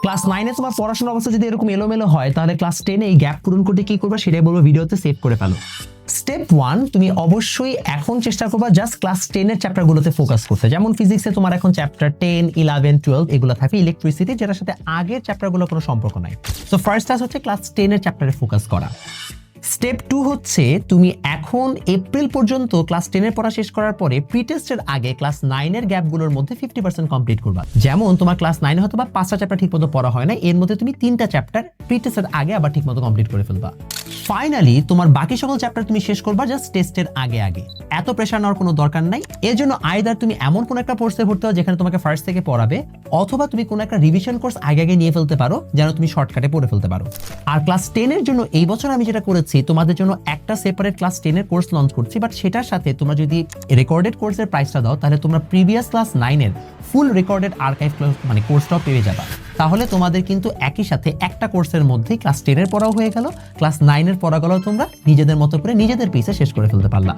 Class 9 তোমার পড়াশোনার অবস্থা যদি এরকম এলোমেলো হয় তাহলে ক্লাস 10 এই গ্যাপ পূরণ করতে কি করবে সেটাই বলবো, ভিডিওতে সেভ করে ফেলো। স্টেপ 1, তুমি অবশ্যই এখন চেষ্টা করবা জাস্ট ক্লাস 10 এর চ্যাপ্টারগুলোতে ফোকাস করতে। যেমন ফিজিক্সে তোমার এখন চ্যাপ্টার 10, 11, 12 এগুলো থাকবে, ইলেকট্রিসিটি যেটার সাথে আগের চ্যাপ্টারগুলো কোনো সম্পর্ক নাই। সো ফার্স্ট ক্লাস হচ্ছে ক্লাস 10 এর চ্যাপ্টারে ফোকাস করা। স্টেপ 2 হচ্ছে তুমি এখন এপ্রিল পর্যন্ত ক্লাস 10 এর পড়া শেষ করার পরে প্রি টেস্টের আগে ক্লাস 9 এর গ্যাপগুলোর মধ্যে 50% কমপ্লিট করবা। যেমন তোমার ক্লাস 9 এ হয়তো বা 5টা চ্যাপ্টার ঠিকমতো পড়া হয় না, এর মধ্যে তুমি 3টা চ্যাপ্টার প্রি টেস্টের আগে আবার ঠিকমতো কমপ্লিট করে ফেলবা। ফাইনালি তোমার বাকি সকল চ্যাপ্টার তুমি শেষ করবা জাস্ট টেস্টের আগে আগে। এত প্রেশার নেওয়ার কোনো দরকার নাই। এর জন্য আইদার তুমি এমন কোন একটা কোর্সে ভর্তি হও যেখানে তোমাকে ফার্স্ট থেকে পড়াবে, অথবা তুমি কোন একটা রিভিশন কোর্স আগে আগে নিয়ে ফেলতে পারো যেন তুমি শর্টকাটে পড়ে ফেলতে পারো। আর ক্লাস 10 এর জন্য এই বছর আমি যেটা করেছি, তোমাদের জন্য একটা সেপারেট ক্লাস 10 এর কোর্স লঞ্চ করছি, বাট সেটার সাথে তোমরা যদি রেকর্ডেড কোর্সের প্রাইসটা দাও তাহলে তোমরা প্রিভিয়াস ক্লাস 9 এর ফুল রেকর্ডেড আর্কাইভ মানে কোর্সটাও পেয়ে যাবা। তাহলে তোমাদের কিন্তু একই সাথে একটা কোর্সের মধ্যেই ক্লাস 10 এর পড়াও হয়ে গেল, ক্লাস 9 এর পড়াগুলো তোমরা নিজেদের মতো করে নিজেদের পিসে শেষ করে ফেলতে পারলা।